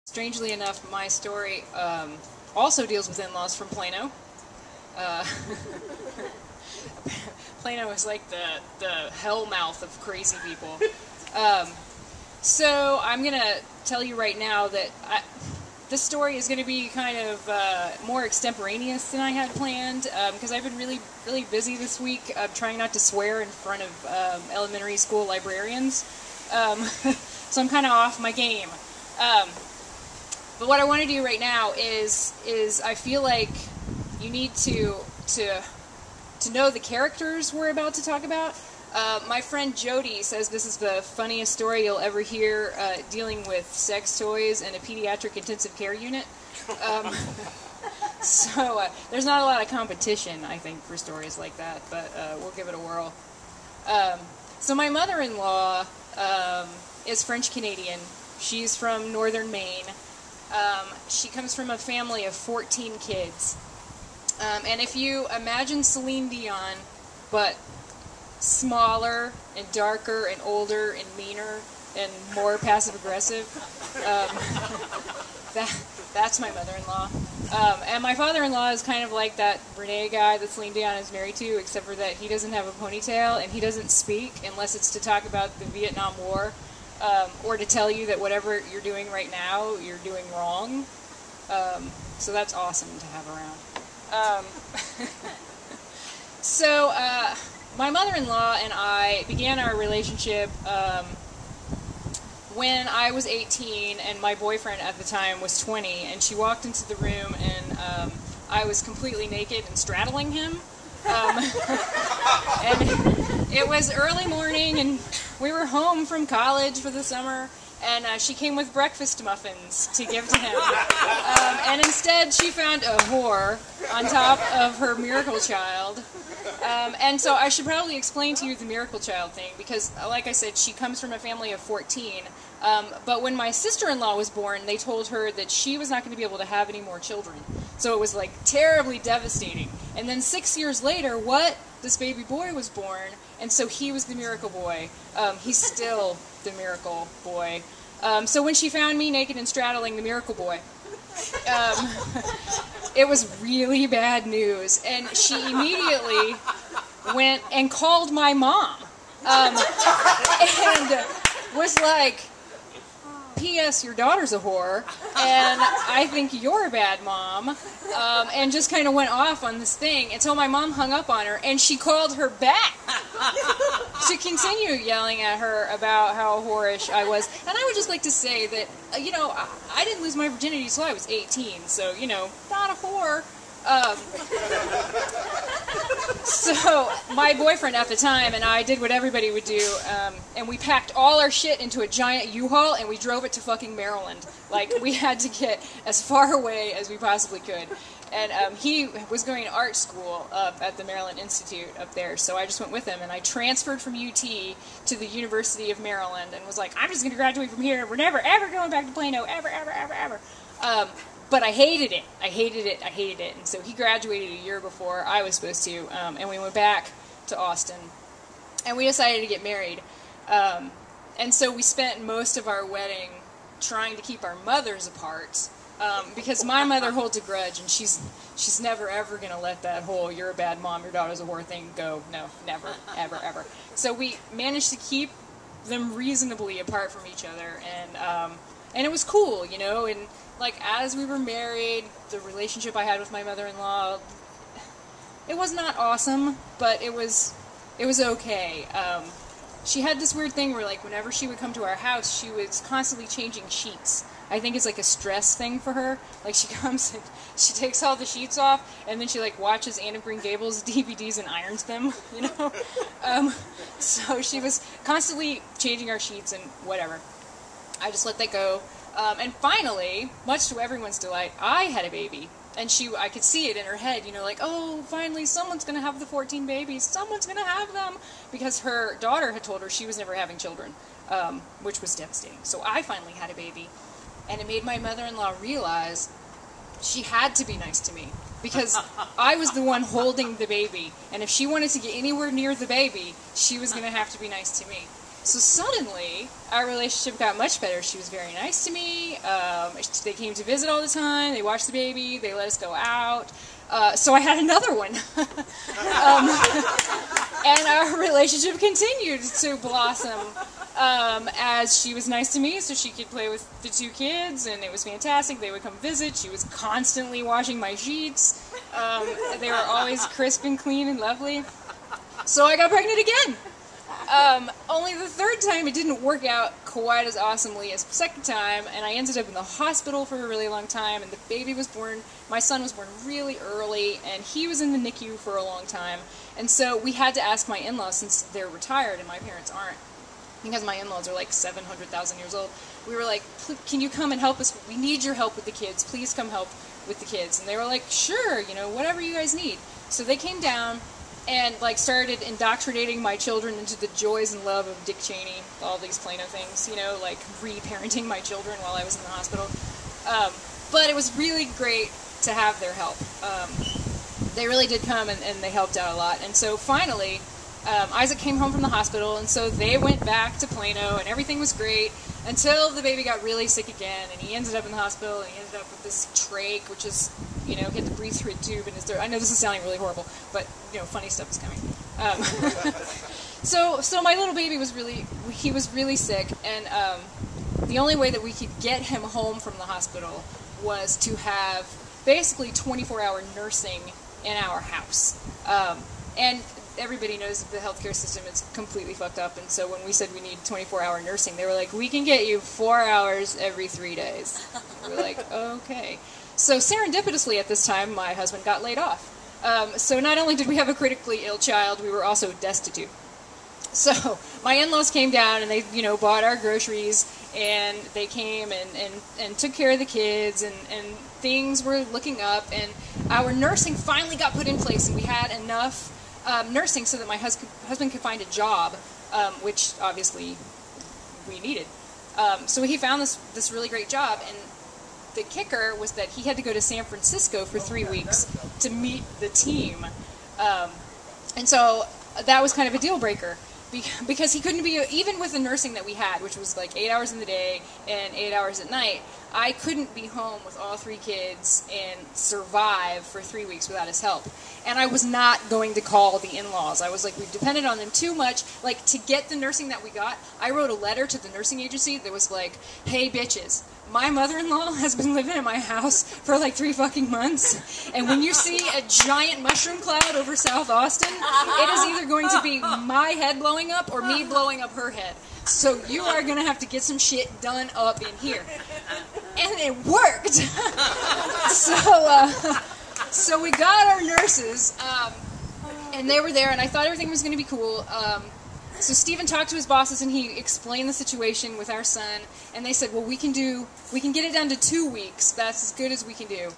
Strangely enough, my story also deals with in-laws from Plano. Uh, Plano is like the hell mouth of crazy people. So I'm going to tell you right now that this story is going to be kind of more extemporaneous than I had planned, because I've been really busy this week trying not to swear in front of elementary school librarians. So I'm kind of off my game. But what I want to do right now is I feel like you need to know the characters we're about to talk about. My friend Jody says this is the funniest story you'll ever hear dealing with sex toys and a pediatric intensive care unit. So there's not a lot of competition, I think, for stories like that, but we'll give it a whirl. So my mother-in-law is French-Canadian. She's from northern Maine. She comes from a family of 14 kids. And if you imagine Celine Dion, but smaller and darker and older and meaner and more passive-aggressive, that's my mother-in-law. And my father-in-law is kind of like that Renee guy that Celine Dion is married to, except for that he doesn't have a ponytail and he doesn't speak unless it's to talk about the Vietnam War. Or to tell you that whatever you're doing right now, you're doing wrong. So that's awesome to have around. So my mother-in-law and I began our relationship when I was 18 and my boyfriend at the time was 20, and she walked into the room and I was completely naked and straddling him. And it was early morning, and we were home from college for the summer, and she came with breakfast muffins to give to him. And instead, she found a whore on top of her miracle child. And so I should probably explain to you the miracle child thing, because, like I said, she comes from a family of 14. But when my sister-in-law was born, they told her that she was not going to be able to have any more children. So it was, like, terribly devastating. And then 6 years later, this baby boy was born, and so he was the miracle boy. He's still the miracle boy. So when she found me naked and straddling the miracle boy, it was really bad news. And she immediately went and called my mom. And was like, P.S. your daughter's a whore, and I think you're a bad mom, and just kind of went off on this thing until my mom hung up on her, and she called her back to continue yelling at her about how whorish I was. And I would just like to say that, I didn't lose my virginity until I was 18, so, not a whore. So my boyfriend at the time and I did what everybody would do, and we packed all our shit into a giant U-Haul and we drove it to fucking Maryland. Like, we had to get as far away as we possibly could. And he was going to art school up at the Maryland Institute up there, so I just went with him, and I transferred from UT to the University of Maryland and was like, I'm just going to graduate from here. We're never, ever going back to Plano, ever, ever, ever, ever. But I hated it. I hated it. And so he graduated a year before I was supposed to, and we went back to Austin, and we decided to get married. And so we spent most of our wedding trying to keep our mothers apart, because my mother holds a grudge, and she's never, ever going to let that whole you're a bad mom, your daughter's a whore thing go. No, never, ever, ever. So we managed to keep them reasonably apart from each other, and it was cool, and like, as we were married, the relationship I had with my mother-in-law, it was not awesome, but it was okay. She had this weird thing where, like, whenever she would come to our house, she was constantly changing sheets. I think it's like a stress thing for her. Like, she comes and she takes all the sheets off, and then she, like, watches Anne of Green Gables DVDs and irons them, So she was constantly changing our sheets and whatever. I just let that go. And finally, much to everyone's delight, I had a baby. And I could see it in her head, like, oh, finally someone's going to have the 14 babies. Someone's going to have them. Because her daughter had told her she was never having children, which was devastating. So I finally had a baby. And it made my mother-in-law realize she had to be nice to me. Because I was the one holding the baby. And if she wanted to get anywhere near the baby, she was going to have to be nice to me. So suddenly, our relationship got much better. She was very nice to me. They came to visit all the time. They watched the baby. They let us go out. So I had another one. And our relationship continued to blossom as she was nice to me so she could play with the two kids, and it was fantastic. They would come visit. She was constantly washing my sheets. They were always crisp and clean and lovely. So I got pregnant again. Only the third time it didn't work out quite as awesomely as the second time, and I ended up in the hospital for a really long time, and the baby was born, my son was born really early, and he was in the NICU for a long time, and so we had to ask my in-laws, since they're retired and my parents aren't, because my in-laws are like 700,000 years old, we were like, can you come and help us? We need your help with the kids. Please come help with the kids. And they were like, sure, you know, whatever you guys need. So they came down and like started indoctrinating my children into the joys and love of Dick Cheney, all these Plano things, you know, like re-parenting my children while I was in the hospital. But it was really great to have their help. They really did come and they helped out a lot. And so finally, Isaac came home from the hospital, and so they went back to Plano, and everything was great until the baby got really sick again, and he ended up in the hospital, and he ended up with this trach, which is, you know, he had to breathe through a tube in his throat. I know this is sounding really horrible, but, you know, funny stuff is coming. So my little baby was really sick, and the only way that we could get him home from the hospital was to have basically 24-hour nursing in our house. And everybody knows that the healthcare system is completely fucked up, and so when we said we need 24-hour nursing, they were like, we can get you 4 hours every 3 days. We were like, okay. So serendipitously at this time, my husband got laid off. So not only did we have a critically ill child, we were also destitute. So my in-laws came down and they, you know, bought our groceries, and they came and took care of the kids, and things were looking up, and our nursing finally got put in place, and we had enough nursing so that my husband could find a job, which obviously we needed. So he found this really great job, and the kicker was that he had to go to San Francisco for 3 weeks to meet the team. And so that was kind of a deal breaker, because he couldn't be, even with the nursing that we had, which was like 8 hours in the day and 8 hours at night, I couldn't be home with all 3 kids and survive for 3 weeks without his help. And I was not going to call the in-laws. I was like, we've depended on them too much. Like, to get the nursing that we got, I wrote a letter to the nursing agency that was like, hey, bitches, my mother-in-law has been living in my house for like 3 fucking months, and when you see a giant mushroom cloud over South Austin, it is either going to be my head blowing up or me blowing up her head. So you are going to have to get some shit done up in here. And it worked! So we got our nurses, and they were there, and I thought everything was going to be cool. So Stephen talked to his bosses, and he explained the situation with our son, and they said, well, we can get it down to 2 weeks. That's as good as we can do.